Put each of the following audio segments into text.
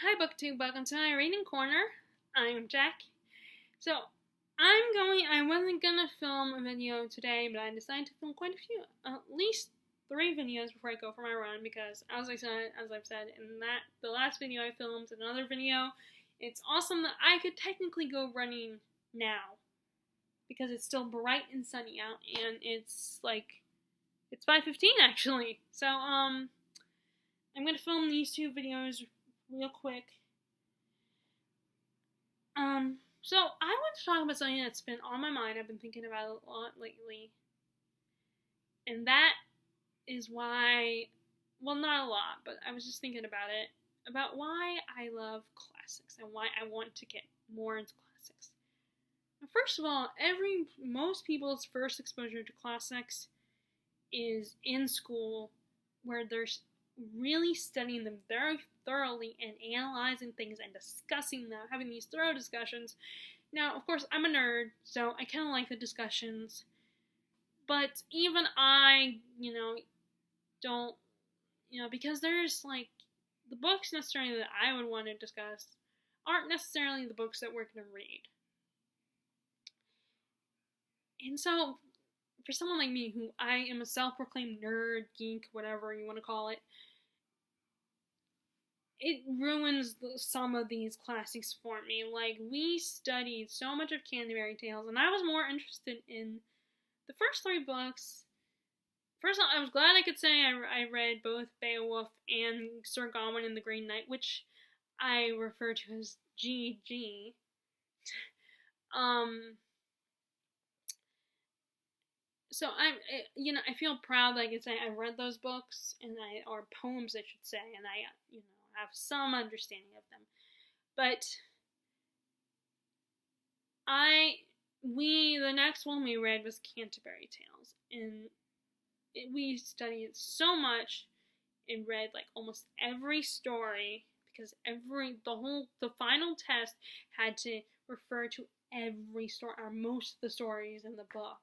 Hi BookTube, welcome to my reading corner. I'm Jack. So I wasn't gonna film a video today, but I decided to film quite a few, at least 3 videos before I go for my run because as I've said in the last video I filmed another video, it's awesome that I could technically go running now because it's still bright and sunny out and it's 5:15 actually. So I'm gonna film these 2 videos real quick. So I want to talk about something that's been on my mind. I've been thinking about it a lot lately. And that is why, well, not a lot, but I was just thinking about it, about why I love classics and why I want to get more into classics. Now, first of all, most people's first exposure to classics is in school, where they're really studying them very thoroughly and analyzing things and discussing them, having these thorough discussions. Now, of course, I'm a nerd, so I kind of like the discussions, but even I, don't, because there's the books necessarily that I would want to discuss aren't necessarily the books that we're going to read. And so, for someone like me, who I am a self-proclaimed nerd, geek, whatever you want to call it, it ruins some of these classics for me. Like, we studied so much of Canterbury Tales, and I was more interested in the first 3 books. First of all, I was glad I could say I read both Beowulf and Sir Gawain and the Green Knight, which I refer to as GG. So I feel proud that I can say I read those books or poems, I should say, and I have some understanding of them. But the next one we read was Canterbury Tales, and we studied so much and read almost every story because the final test had to refer to every story or most of the stories in the book.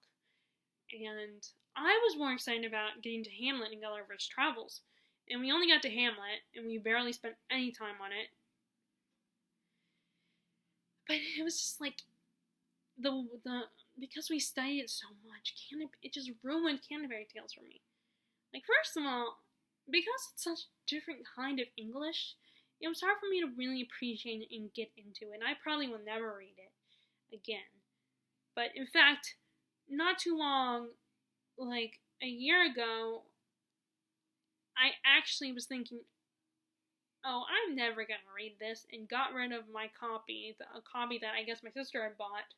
And I was more excited about getting to Hamlet in Gulliver's Travels. And we only got to Hamlet, and we barely spent any time on it. But it was just because we studied it so much, it just ruined Canterbury Tales for me. First of all, because it's such a different kind of English, it was hard for me to really appreciate it and get into it. And I probably will never read it again. But in fact, not too long, a year ago, I actually was thinking, oh, I'm never going to read this, and got rid of my copy, a copy that I guess my sister had bought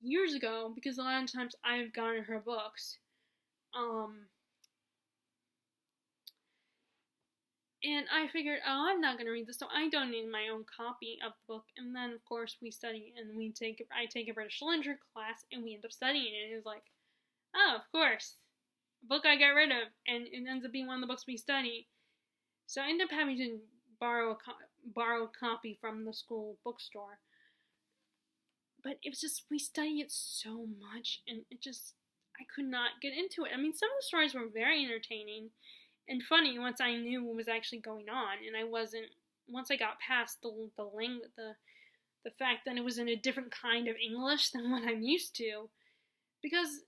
years ago, because a lot of times I've gotten her books. And I figured, oh, I'm not going to read this, so I donated my own copy of the book, and then, of course, we study, and I take a British literature class, and we end up studying it, and it's like, oh, of course, a book I got rid of, and it ends up being one of the books we study. So I end up having to borrow a copy from the school bookstore. But it was just, we studied it so much, and I could not get into it. I mean, some of the stories were very entertaining and funny once I knew what was actually going on, and once I got past the fact that it was in a different kind of English than what I'm used to, because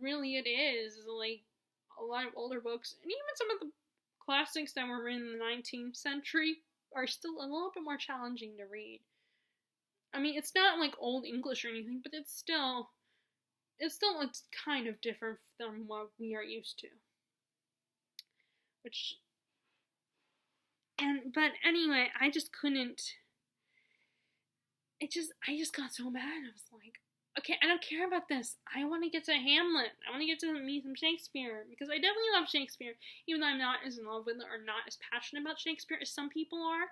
really it is a lot of older books, and even some of the classics that were in the 19th century are still a little bit more challenging to read. I mean, it's not Old English or anything, but it's still kind of different than what we are used to. But anyway, I just couldn't. I just got so mad. I was like, okay, I don't care about this. I want to get to Hamlet. I want to get to meet some Shakespeare, because I definitely love Shakespeare, even though I'm not as in love with it or not as passionate about Shakespeare as some people are.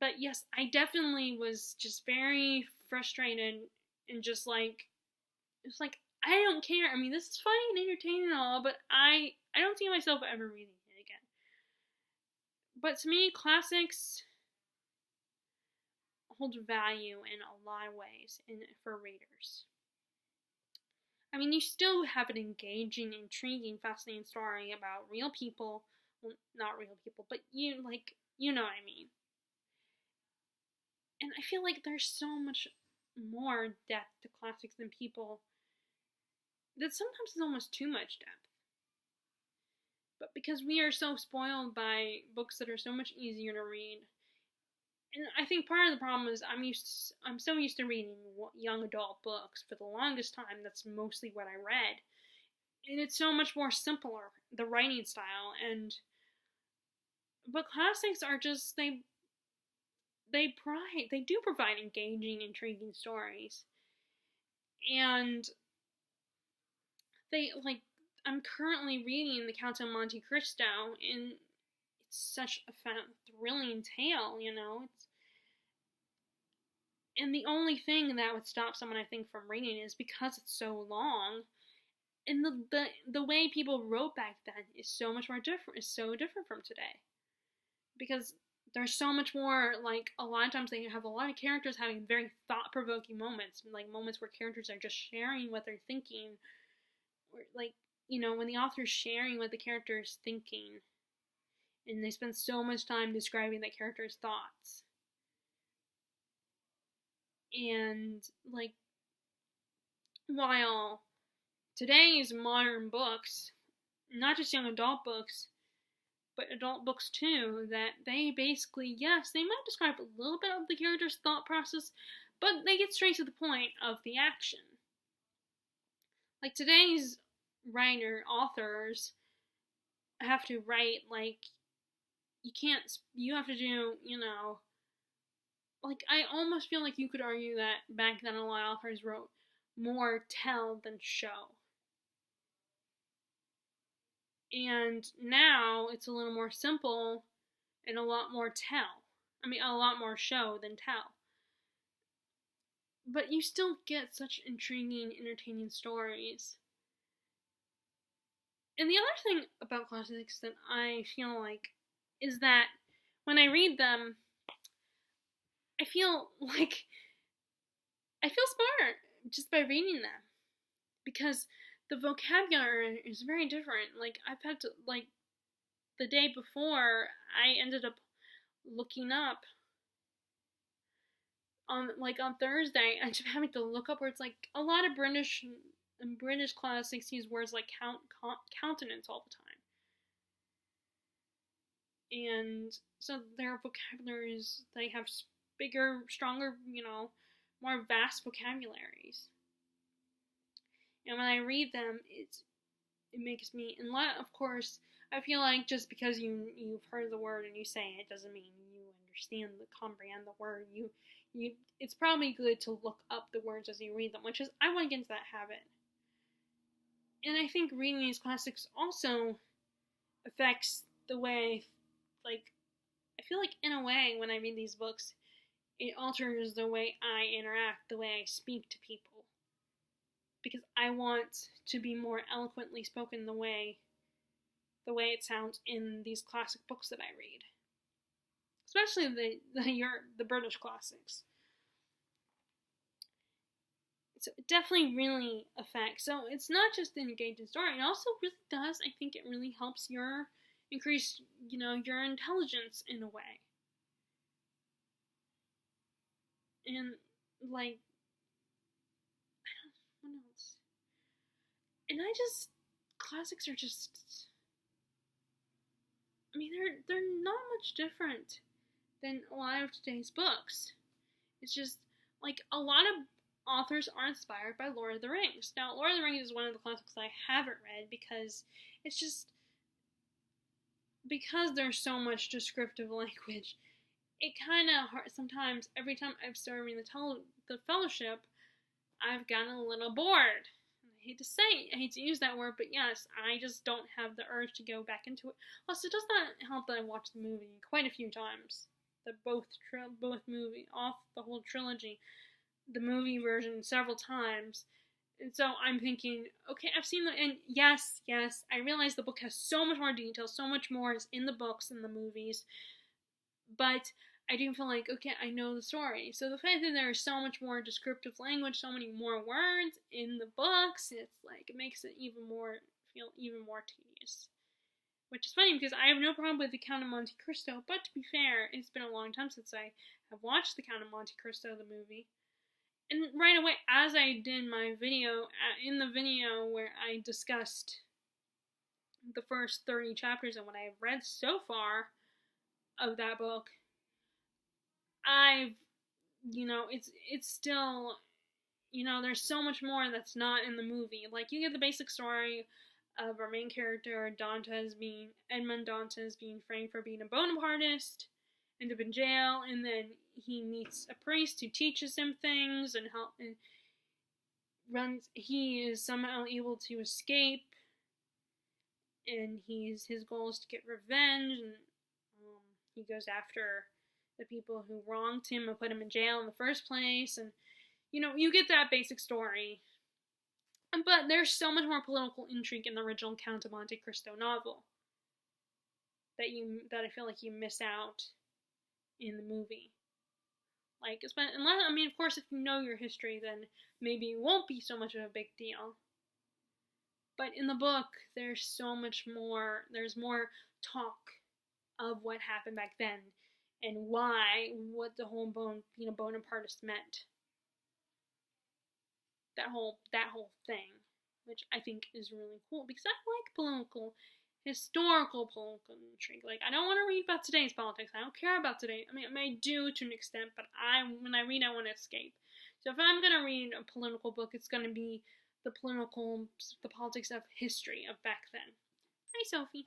But yes, I definitely was just very frustrated and just it's I don't care. I mean, this is funny and entertaining and all, but I don't see myself ever reading it again. But to me, classics hold value in a lot of ways for readers. I mean, you still have an engaging, intriguing, fascinating story about real people. Well, not real people, but you know what I mean. And I feel like there's so much more depth to classics than people, that sometimes is almost too much depth. But because we are so spoiled by books that are so much easier to read, and I think part of the problem is I'm so used to reading young adult books for the longest time. That's mostly what I read, and it's so much more simpler, the writing style. But classics are just they do provide engaging, intriguing stories, and I'm currently reading The Count of Monte Cristo, and it's such a thrilling tale, and the only thing that would stop someone, I think, from reading is because it's so long, and the way people wrote back then is so much more different. Is so different from today, because there's so much more, like, a lot of times they have a lot of characters having very thought-provoking moments, like moments where characters are just sharing what they're thinking, or like, when the author's sharing what the character is thinking, and they spend so much time describing that character's thoughts. And, like, while today's modern books, not just young adult books, but adult books too, that they basically, yes, they might describe a little bit of the character's thought process, but they get straight to the point of the action. Like, today's authors have to write, like, you have to do, like, I almost feel like you could argue that back then a lot of authors wrote more tell than show. And now it's a little more simple and a lot more tell. I mean, a lot more show than tell. But you still get such intriguing, entertaining stories. And the other thing about classics that I feel like is that when I read them, I feel smart just by reading them, because the vocabulary is very different. Like, I've had to, like, the day before, I ended up looking up on Thursday, and just having to look up words, like, a lot of British classics use words like countenance all the time. And so their vocabularies, they have bigger, stronger, more vast vocabularies. And when I read them, it makes me, and of course, I feel like just because you've heard the word and you say it doesn't mean you comprehend the word. It's probably good to look up the words as you read them, which is, I want to get into that habit. And I think reading these classics also affects the way, like, I feel like in a way when I read these books, it alters the way I interact, the way I speak to people. Because I want to be more eloquently spoken the way it sounds in these classic books that I read. Especially the British classics. So it definitely really affects. So it's not just an engaging story. It also really does, I think it really helps increase, your intelligence in a way. And, like, what else? And classics are just, I mean, they're not much different than a lot of today's books. It's just, like, a lot of authors are inspired by Lord of the Rings. Now, Lord of the Rings is one of the classics I haven't read because it's just, because there's so much descriptive language, it kind of hard sometimes. Every time I've started reading the Fellowship, I've gotten a little bored. I hate to use that word, but yes, I just don't have the urge to go back into it. Plus, it does not help that I watched the movie quite a few times. Both movie, off the whole trilogy, the movie version several times. And so I'm thinking, okay, I've seen and yes, I realize the book has so much more detail, so much more is in the books than the movies. But I do feel like, okay, I know the story. So the fact that there is so much more descriptive language, so many more words in the books, it's like, it makes it feel even more tedious. Which is funny because I have no problem with The Count of Monte Cristo, but to be fair, it's been a long time since I have watched The Count of Monte Cristo, the movie. And right away, as I did my video, in the video where I discussed the first 30 chapters and what I've read so far of that book, it's still, there's so much more that's not in the movie. Like, you get the basic story of our main character, Edmond Dantes, being framed for being a Bonapartist, end up in jail, and then he meets a priest who teaches him things and he is somehow able to escape, and his goal is to get revenge, and he goes after the people who wronged him and put him in jail in the first place, and you get that basic story. But there's so much more political intrigue in the original Count of Monte Cristo novel that I feel like you miss out in the movie. Like, unless, of course, if you know your history, then maybe it won't be so much of a big deal. But in the book, there's so much more. There's more talk of what happened back then and what the whole being a Bonapartist meant. That whole thing, which I think is really cool because I like historical political intrigue. Like, I don't want to read about today's politics. I don't care about today. I may do to an extent, but when I read, I want to escape. So if I'm gonna read a political book, it's gonna be the politics of history of back then. Hi, Sophie.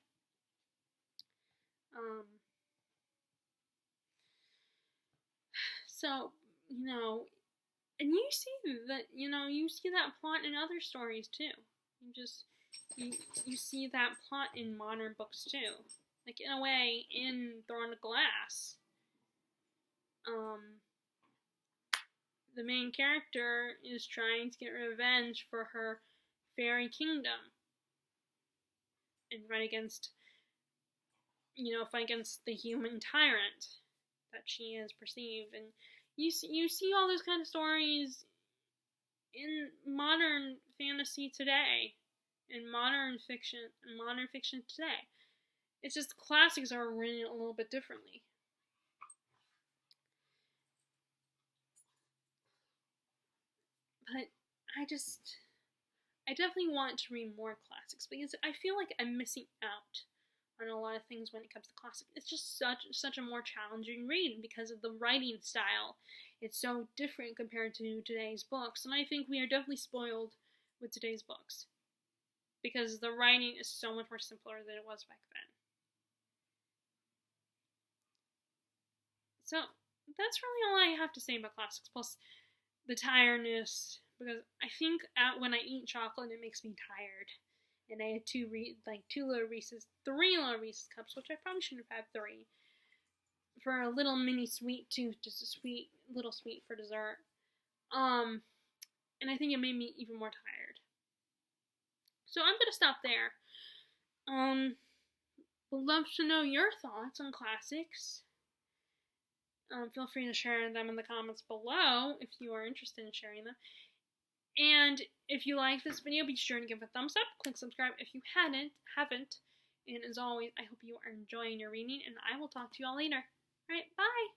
So, and you see that plot in other stories too. You see that plot in modern books too. Like, in a way, in Throne of Glass, the main character is trying to get revenge for her fairy kingdom and fight against the human tyrant that she has perceived. And you see all those kind of stories in modern fantasy today, in modern fiction today. It's just classics are written a little bit differently. But I definitely want to read more classics because I feel like I'm missing out on a lot of things when it comes to classics. It's just such a more challenging read because of the writing style. It's so different compared to today's books, and I think we are definitely spoiled with today's books because the writing is so much more simpler than it was back then. So that's really all I have to say about classics, plus the tiredness, because I think when I eat chocolate it makes me tired. And I had three little Reese's cups, which I probably shouldn't have had 3, for a little mini sweet tooth, just a little sweet for dessert. And I think it made me even more tired. So I'm gonna stop there. Would love to know your thoughts on classics. Feel free to share them in the comments below if you are interested in sharing them. And if you like this video, be sure to give it a thumbs up, click subscribe if you haven't. And as always, I hope you are enjoying your reading, and I will talk to you all later. Alright, bye!